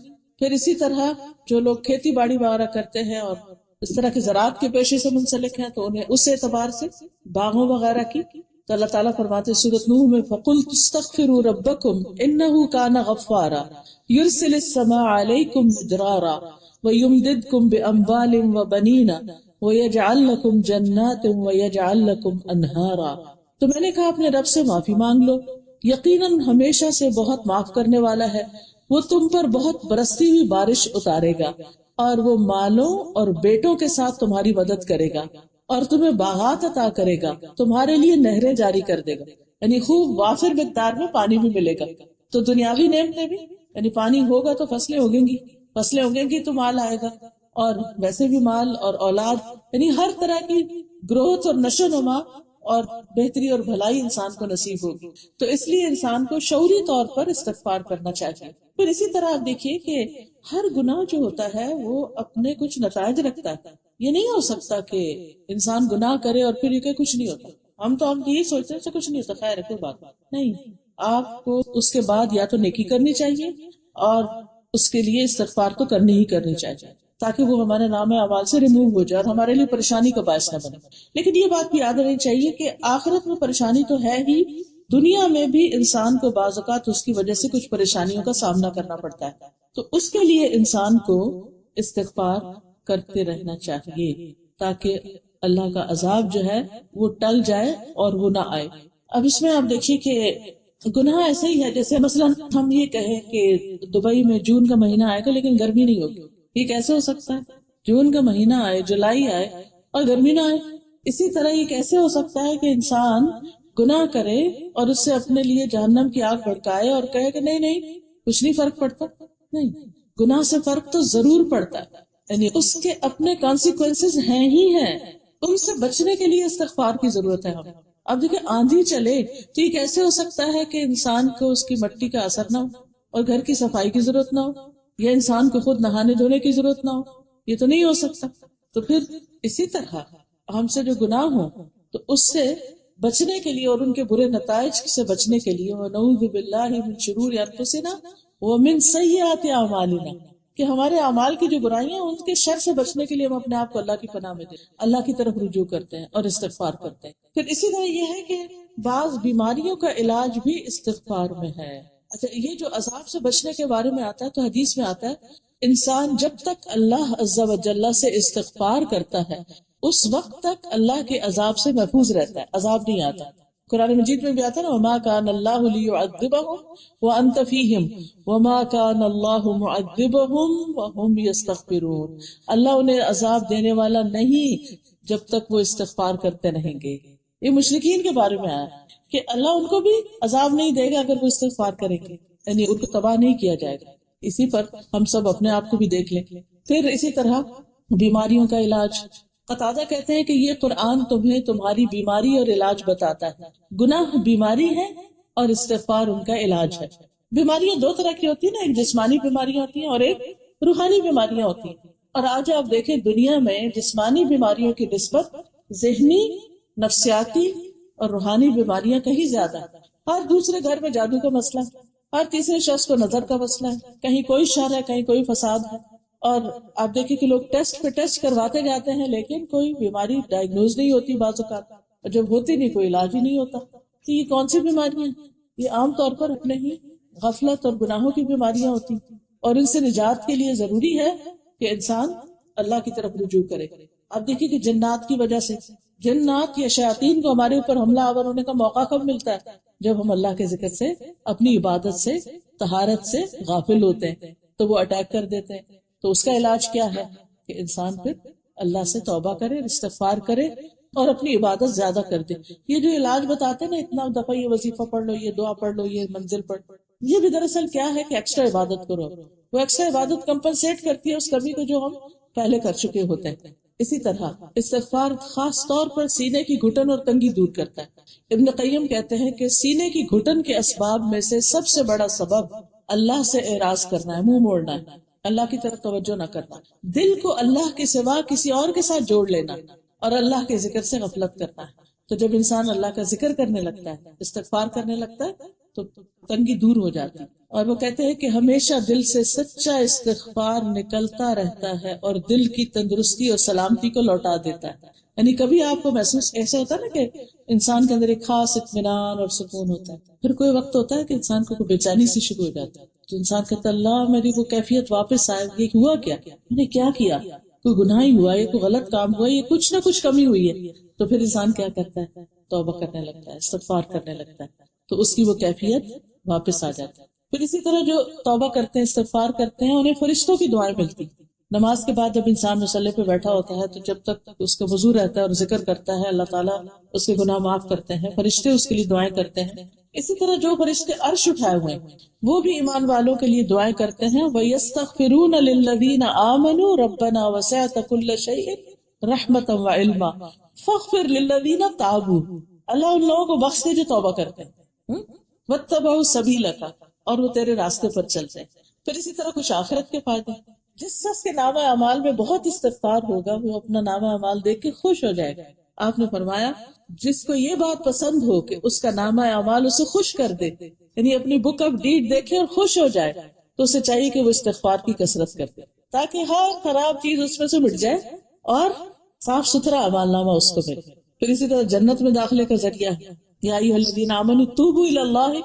پھر اسی طرح جو لوگ کھیتی باڑی وغیرہ کرتے ہیں اور اس طرح کے زراعت کے پیشے سے منسلک ہیں، تو انہیں اس اعتبار سے باغوں وغیرہ کی. تو اللہ تعالیٰ فرماتے سورۃ نوح میں فَقُلْتُ اسْتَغْفِرُوا رَبَّكُمْ إِنَّهُ كَانَ غَفَّارًا يُرْسِلِ السَّمَاءَ عَلَيْكُمْ مِدْرَارًا وَيُمْدِدْكُمْ بِأَمْوَالٍ وَبَنِينَ وَيَجْعَلْ لَكُمْ جَنَّاتٍ وَيَجْعَلْ لَكُمْ أَنْهَارًا. تو میں نے کہا اپنے رب سے معافی مانگ لو، یقیناً ہمیشہ سے بہت معاف کرنے والا ہے، وہ تم پر بہت برستی ہوئی بارش اتارے گا، اور وہ مالوں اور بیٹوں کے ساتھ تمہاری مدد کرے گا، اور تمہیں باغات عطا کرے گا، تمہارے لیے نہریں جاری کر دے گا، یعنی خوب وافر مقدار میں پانی بھی ملے گا. تو دنیاوی نعمتیں بھی، یعنی پانی ہوگا تو فصلیں اگیں گی، فصلیں اگیں گی تو مال آئے گا، اور ویسے بھی مال اور اولاد، یعنی ہر طرح کی گروتھ اور نشو نما اور بہتری اور بھلائی انسان کو نصیب ہوگی. تو اس لیے انسان کو شعوری طور پر استغفار کرنا چاہیے. پھر اسی طرح آپ دیکھیے کہ ہر گناہ جو ہوتا ہے وہ اپنے کچھ نتائج رکھتا ہے. یہ نہیں ہو سکتا کہ انسان گناہ کرے اور پھر یہ کہ کچھ نہیں ہوتا. ہم یہی سوچتے ہیں کہ کچھ نہیں ہوتا، خیر ہے کوئی بات نہیں. آپ کو اس کے بعد یا تو نیکی کرنی چاہیے اور اس کے لیے استغفار تو کرنی ہی کرنی چاہیے تاکہ وہ ہمارے نام اعمال سے ریموو ہو جائے اور ہمارے لیے پریشانی کا باعث نہ بنے. لیکن یہ بات بھی یاد رہنی چاہیے کہ آخرت میں پریشانی تو ہے ہی، دنیا میں بھی انسان کو بعض اوقات اس کی وجہ سے کچھ پریشانیوں کا سامنا کرنا پڑتا ہے. تو اس کے لیے انسان کو استغفار کرتے رہنا چاہیے تاکہ اللہ کا عذاب جو ہے وہ ٹل جائے اور وہ نہ آئے. اب اس میں آپ دیکھیے کہ گناہ ایسے ہی ہے جیسے مثلا ہم یہ کہیں کہ دبئی میں جون کا مہینہ آئے گا لیکن گرمی نہیں ہوگی. یہ کیسے ہو سکتا ہے؟ جون کا مہینہ آئے، جولائی آئے اور گرمی نہ آئے. اسی طرح یہ کیسے ہو سکتا ہے کہ انسان گناہ کرے اور اس سے اپنے لیے جہنم کی آگ بھڑکائے اور کہے کہ نہیں نہیں کچھ نہیں فرق پڑتا؟ نہیں، گناہ سے فرق تو ضرور پڑتا ہے، یعنی اس کے اپنے کانسیکوینسز ہیں ہی ہیں. ان سے بچنے کے لیے استغفار کی ضرورت ہے ہمیں. اب دیکھیں آندھی چلے تو یہ کیسے ہو سکتا ہے کہ انسان کو اس کی مٹی کا اثر نہ ہو اور گھر کی صفائی کی ضرورت نہ ہو یا انسان کو خود نہانے دھونے کی ضرورت نہ ہو؟ یہ تو نہیں ہو سکتا. تو پھر اسی طرح ہم سے جو گناہ ہو تو اس سے بچنے کے لیے اور ان کے برے نتائج سے بچنے کے لیے وَنَعُوذُ بِاللَّهِ مِن شُرُورِ أَنفُسِنَا وَمِن سَيِّئَاتِ أَعْمَالِنَا، کہ ہمارے اعمال کی جو برائیاں ان کے شر سے بچنے کے لیے ہم اپنے آپ کو اللہ کی پناہ میں دیں، اللہ کی طرف رجوع کرتے ہیں اور استغفار کرتے ہیں. پھر اسی طرح یہ ہے کہ بعض بیماریوں کا علاج بھی استغفار میں ہے. اچھا، یہ جو عذاب سے بچنے کے بارے میں آتا ہے تو حدیث میں آتا ہے انسان جب تک اللہ عز و جل سے استغفار کرتا ہے اس وقت تک اللہ کے عذاب سے محفوظ رہتا ہے، عذاب نہیں آتا. قرآن مجید میں بھی آتا ہے نا وَمَا كَانَ اللَّهُ لِيُعَذِّبَهُمْ وَأَنْتَ فِيهِمْ وَمَا كَانَ اللَّهُ مُعَذِّبَهُمْ وَهُمْ يَسْتَغْفِرُونَ. اللہ انہیں عذاب دینے والا نہیں جب تک وہ استغفار کرتے رہیں گے. یہ مشرکین کے بارے میں آیا کہ اللہ ان کو بھی عذاب نہیں دے گا اگر وہ استغفار کریں گے، یعنی ان کو تباہ نہیں کیا جائے گا. اسی پر ہم سب اپنے آپ کو بھی دیکھ لیں. پھر اسی طرح بیماریوں کا علاج، قتادہ کہتے ہیں کہ یہ قرآن تمہیں تمہاری بیماری اور علاج بتاتا ہے. گناہ بیماری ہے اور استغفار ان کا علاج ہے. بیماریاں دو طرح کی ہوتی ہیں نا، ایک جسمانی بیماریاں ہوتی ہیں اور ایک روحانی بیماریاں ہوتی ہیں. اور آج آپ دیکھیں دنیا میں جسمانی بیماریوں کی نسبت ذہنی، نفسیاتی اور روحانی بیماریاں کہیں زیادہ ہیں. ہر دوسرے گھر میں جادو کا مسئلہ ہے، ہر تیسرے شخص کو نظر کا مسئلہ ہے، کہیں کوئی شر ہے کہیں کوئی فساد ہے. اور آپ دیکھیں کہ لوگ ٹیسٹ پہ ٹیسٹ کرواتے جاتے ہیں لیکن کوئی بیماری ڈائگنوز نہیں ہوتی بعض اوقات، اور جب ہوتی نہیں کوئی علاج ہی نہیں ہوتا. تو یہ کون سی بیماریاں ہیں؟ یہ عام طور پر اپنے ہی غفلت اور گناہوں کی بیماریاں ہوتی ہیں، اور ان سے نجات کے لیے ضروری ہے کہ انسان اللہ کی طرف رجوع کرے. اب دیکھیے کہ جنات کی وجہ سے جنات یا شیاطین کو ہمارے اوپر حملہ آور ہونے کا موقع کب ملتا ہے؟ جب ہم اللہ کے ذکر سے، اپنی عبادت سے، طہارت سے غافل ہوتے ہیں تو وہ اٹیک کر دیتے ہیں. تو اس کا علاج کیا ہے کہ انسان پھر اللہ سے توبہ کرے، استغفار کرے اور اپنی عبادت زیادہ کر دے. یہ جو علاج بتاتے ہیں نا اتنا دفعہ یہ وظیفہ پڑھ لو، یہ دعا پڑھ لو، یہ منزل پڑھ، یہ بھی دراصل کیا ہے کہ ایکسٹرا عبادت کرو. وہ ایکسٹرا عبادت کمپنسیٹ کرتی ہے اس کمی کو جو ہم پہلے کر چکے ہوتے ہیں. اسی طرح استغفار خاص طور پر سینے کی گھٹن اور تنگی دور کرتا ہے. ابن قیم کہتے ہیں کہ سینے کی گھٹن کے اسباب میں سے سب سے بڑا سبب اللہ سے اعراض کرنا ہے، منہ موڑنا ہے، اللہ کی طرف توجہ نہ کرنا، دل کو اللہ کے سوا کسی اور کے ساتھ جوڑ لینا اور اللہ کے ذکر سے غفلت کرنا ہے. تو جب انسان اللہ کا ذکر کرنے لگتا ہے، استغفار کرنے لگتا ہے تو تنگی دور ہو جاتی ہے. اور وہ کہتے ہیں کہ ہمیشہ دل سے سچا استغفار نکلتا رہتا ہے اور دل کی تندرستی اور سلامتی کو لوٹا دیتا ہے. یعنی کبھی آپ کو محسوس ایسا ہوتا ہے نا کہ انسان کے اندر ایک خاص اطمینان اور سکون ہوتا ہے، پھر کوئی وقت ہوتا ہے کہ انسان کو بے چینی سی شروع ہو جاتی ہے، تو انسان کہتا ہے اللہ میری وہ کیفیت واپس آئے، یہ ہوا کیا، میں نے کیا کیا، کوئی گناہ ہی ہوا، یہ کوئی غلط کام ہوا، یہ کچھ نہ کچھ کمی ہوئی ہے. تو پھر انسان کیا کرتا ہے؟ توبہ کرنے لگتا ہے، استغفار کرنے لگتا ہے، تو اس کی وہ کیفیت واپس آ جاتی ہے. پھر اسی طرح جو توبہ کرتے ہیں، استغفار کرتے ہیں، انہیں فرشتوں کی دعائیں ملتی. نماز کے بعد جب انسان مصلی پہ بیٹھا ہوتا ہے تو جب تک اس کا وضو رہتا ہے اور ذکر کرتا ہے، اللہ تعالیٰ اس کے گناہ معاف کرتے ہیں، فرشتے اس کے لیے دعائیں کرتے ہیں. اسی طرح جو فرشتے عرش اٹھائے ہوئے ہیں وہ بھی ایمان والوں کے لیے دعائیں کرتے ہیں. وَيَسْتَغْفِرُونَ لِلَّذِينَ آمَنُوا رَبَّنَا وَسِعْتَ كُلَّ شَيْءٍ رحمتا و علما فاغفر للذین تابوا، اللہ ان لوگوں کو بخش دے جو توبہ کرتے ہیں، واتبعوا سبیلک، اور وہ تیرے راستے پر چلتے ہیں۔ پھر اسی طرح کچھ آخرت کے فائدے، جس شخص کے نامہ اعمال میں بہت استغفار ہوگا وہ اپنا نامہ اعمال دیکھ کے خوش ہو جائے گا۔ آپ نے فرمایا جس کو یہ بات پسند ہو کہ اس کا نامہ اعمال اسے خوش کر دے، یعنی اپنی بک آف ڈیڈ دیکھے اور خوش ہو جائے، تو اسے چاہیے کہ وہ استغفار کی کثرت کرے تاکہ ہر خراب چیز اس میں سے مٹ جائے اور صاف ستھرا اعمال نامہ اس کو ملے۔ پھر اسی طرح جنت میں داخلے کا ذریعہ ہے، یا ایھا الذین آمنوا توبوا الی اللہ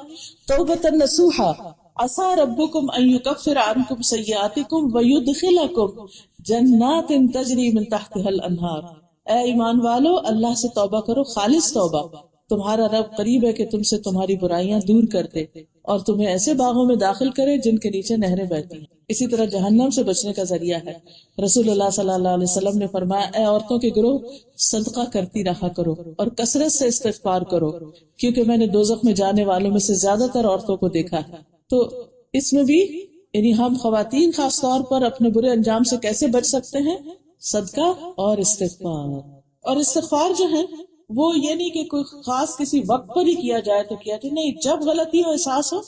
توبۃ نصوحا عسى ربکم ان یکفر عنکم سیئاتکم ویدخلکم جنات تجری من تحتها الانہار۔ اے ایمان والو، اللہ سے توبہ کرو، خالص توبہ، تمہارا رب قریب ہے کہ تم سے تمہاری برائیاں دور کر دے اور تمہیں ایسے باغوں میں داخل کرے جن کے نیچے نہریں بہتی ہیں۔ اسی طرح جہنم سے بچنے کا ذریعہ ہے، رسول اللہ صلی اللہ علیہ وسلم نے فرمایا اے عورتوں کے گروہ، صدقہ کرتی رہا کرو اور کثرت سے استغفار کرو، کیونکہ میں نے دوزخ میں جانے والوں میں سے زیادہ تر عورتوں کو دیکھا ہے۔ تو اس میں بھی یعنی ہم خواتین خاص طور پر اپنے برے انجام سے کیسے بچ سکتے ہیں؟ صدقہ اور استغفار۔ اور استغفار جو ہے وہ یہ نہیں کہ کوئی خاص کسی وقت پر ہی کیا جائے تو کیا جائے، نہیں، جب غلطی ہو، احساس ہو،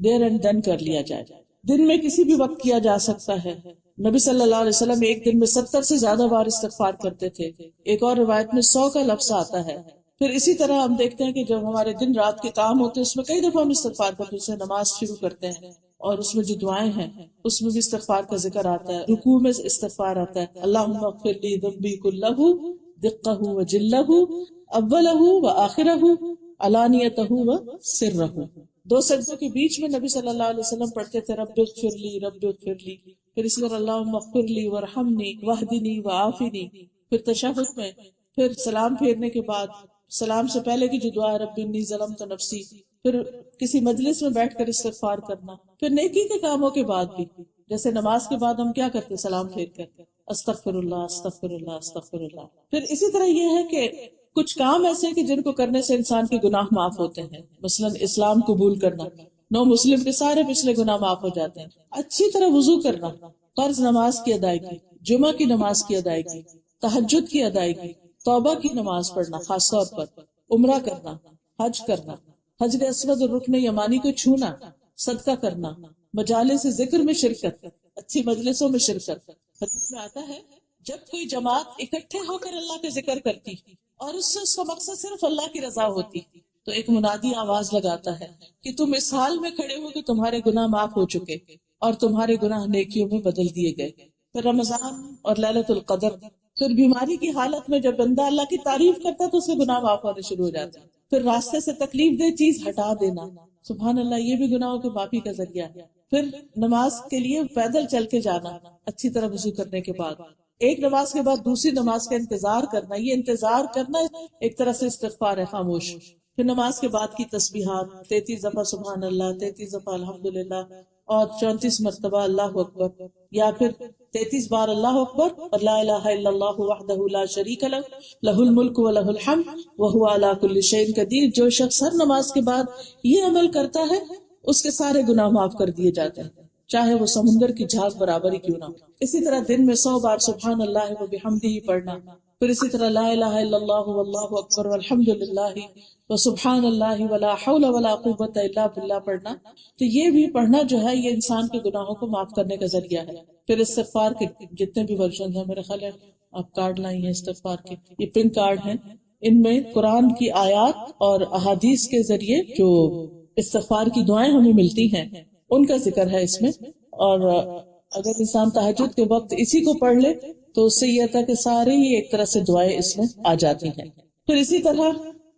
دیر اینڈ دن کر لیا جائے۔ دن میں کسی بھی وقت کیا جا سکتا ہے۔ نبی صلی اللہ علیہ وسلم ایک دن میں 70 سے زیادہ بار استغفار کرتے تھے، ایک اور روایت میں 100 کا لفظ آتا ہے۔ پھر اسی طرح ہم دیکھتے ہیں کہ جب ہمارے دن رات کے کام ہوتے ہیں اس میں کئی دفعہ ہم استغفار کرتے ہیں، اسے نماز شروع کرتے ہیں اور اس میں جو دعائیں ہیں اس میں بھی استغفار کا ذکر آتا ہے، رکوع میں استغفار آتا ہے، اللہم اغفر لی ذنبی کلہ دقہ و جلہ اولہ و آخرہ علانیتہ و سرہ۔ دو سجدوں کے بیچ میں نبی صلی اللہ علیہ وسلم پڑھتے تھے رب اغفر لی رب اغفر لی، پھر اس طرح اللہم اغفر لی وارحمنی واہدنی وعافنی، پھر تشہد میں، پھر سلام پھیرنے کے بعد، سلام سے پہلے کی جو دعا ہے رب انی ظلمت نفسی، پھر کسی مجلس میں بیٹھ کر استغفار کرنا، پھر نیکی کے کاموں کے بعد بھی، جیسے نماز کے بعد ہم کیا کرتے، سلام پھیر کر استغفر اللہ استغفر اللہ استغفر اللہ۔ پھر اسی طرح یہ ہے کہ کچھ کام ایسے کہ جن کو کرنے سے انسان کے گناہ معاف ہوتے ہیں، مثلا اسلام قبول کرنا، نو مسلم کے سارے پچھلے گناہ معاف ہو جاتے ہیں، اچھی طرح وضو کرنا، فرض نماز کی ادائیگی، جمعہ کی نماز کی ادائیگی، تہجد کی ادائیگی، توبہ کی نماز پڑھنا خاص طور پر، عمرہ کرنا، حج کرنا، حجر اسود اور رکن یمانی کو چھونا، صدقہ کرنا، مجالس ذکر میں شرکت، اچھی مجلسوں میں شرکت۔ حدیث میں آتا ہے جب کوئی جماعت اکٹھے ہو کر اللہ کا ذکر کرتی اور اس سے اس کا مقصد صرف اللہ کی رضا ہوتی تو ایک منادی آواز لگاتا ہے کہ تم اس حال میں کھڑے ہو کہ تمہارے گناہ معاف ہو چکے اور تمہارے گناہ نیکیوں میں بدل دیے گئے۔ پھر رمضان اور لیلۃ القدر، پھر بیماری کی حالت میں جب بندہ اللہ کی تعریف کرتا ہے تو اس کے گناہ معاف ہونے شروع ہو جاتے ہیں۔ پھر راستے سے تکلیف دہ چیز ہٹا دینا، سبحان اللہ، یہ بھی گناہوں کے معافی کا ذریعہ ہے۔ پھر نماز کے لیے پیدل چل کے جانا اچھی طرح وضو کرنے کے بعد، ایک نماز کے بعد دوسری نماز کا انتظار کرنا، یہ انتظار کرنا ایک طرح سے استغفار ہے خاموش۔ پھر نماز کے بعد کی تسبیحات، 33 دفعہ سبحان اللہ، 33 دفعہ الحمدللہ اور 34 مرتبہ اللہ اکبر، یا پھر 33 بار اللہ اکبر اور لا الہ الا اللہ وحدہ لا شریک لہ لہ الملک و لہ الحمد وہو علی کل شیء قدیر۔ جو شخص ہر نماز کے بعد یہ عمل کرتا ہے اس کے سارے گناہ معاف کر دیے جاتے ہیں، چاہے وہ سمندر کی جھاگ برابر ہی کیوں نہ ہو۔ اسی طرح دن میں 100 بار سبحان اللہ و بحمدہ پڑھنا، پھر اسی طرح لا الہ الا اللہ واللہ اکبر والحمد للہ وسبحان اللہ ولا حول ولا قوۃ الا باللہ پڑھنا۔ تو یہ بھی پڑھنا جو ہے یہ انسان کے گناہوں کو معاف کرنے کا ذریعہ ہے۔ پھر استغفار کے جتنے بھی ورژن ہیں، میرے خیال ہے آپ کارڈ لائی ہیں استغفار کے، یہ پنک کارڈ ہیں، ان میں قرآن کی آیات اور احادیث کے ذریعے جو استغفار کی دعائیں ہمیں ملتی ہیں ان کا ذکر ہے اس میں۔ اور اگر انسان تہجد کے وقت اسی کو پڑھ لے تو اس سے یہ تھا کہ سارے ہی ایک طرح سے دعائیں اس میں آ جاتی ہیں۔ پھر اسی طرح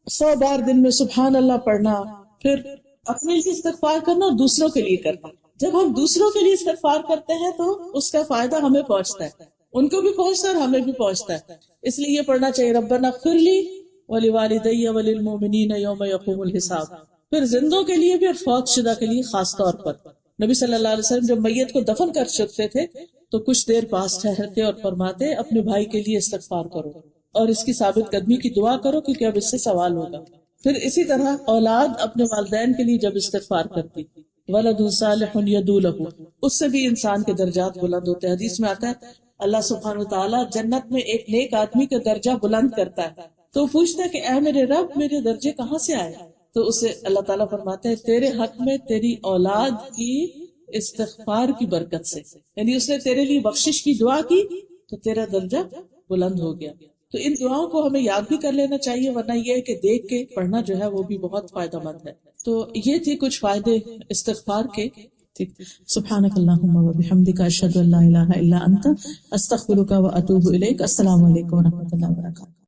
100 بار دن میں سبحان اللہ پڑھنا، پھر اپنے لیے استغفار کرنا اور دوسروں کے لیے کرنا۔ جب ہم دوسروں کے لیے استغفار کرتے ہیں تو اس کا فائدہ ہمیں پہنچتا ہے، ان کو بھی پہنچتا ہے اور ہمیں بھی پہنچتا ہے۔ اس لیے یہ پڑھنا چاہیے ربنا اغفر لی ولوالدی وللمؤمنین یوم یقوم الحساب۔ پھر زندوں کے لیے بھی اور فوت شدہ کے لیے خاص طور پر۔ نبی صلی اللہ علیہ وسلم جب میت کو دفن کر چکتے تھے تو کچھ دیر پاس ٹھہرتے اور فرماتے اپنے بھائی کے لیے استغفار کرو اور اس کی ثابت قدمی کی دعا کرو کیونکہ اب اس سے سوال ہوگا۔ پھر اسی طرح اولاد اپنے والدین کے لیے جب استغفار کرتی، ولد صالح یدعو لہ، اس سے بھی انسان کے درجات بلند ہوتے ہیں. حدیث میں آتا ہے اللہ سبحانہ وتعالیٰ جنت میں ایک نیک آدمی کا درجہ بلند کرتا ہے. تو پوچھتا ہے کہ اے میرے رب، میرے درجے کہاں سے آئے؟ تو اسے اللہ تعالیٰ فرماتے ہیں تیرے حق میں تیری اولاد کی استغفار کی برکت سے، یعنی اس نے تیرے لیے بخشش کی دعا کی تو تیرا درجہ بلند ہو گیا. تو ان دعاؤں کو ہمیں یاد بھی کر لینا چاہیے، ورنہ یہ ہے کہ دیکھ کے پڑھنا جو ہے وہ بھی بہت فائدہ مند ہے. تو یہ تھی کچھ فائدے استغفار کے. ٹھیک. سبحانک اللہم و بحمدک، اشہد ان لا الہ الا انت، استغفرک و اتوب الیک. السلام علیکم و رحمۃ اللہ وبرکاتہ.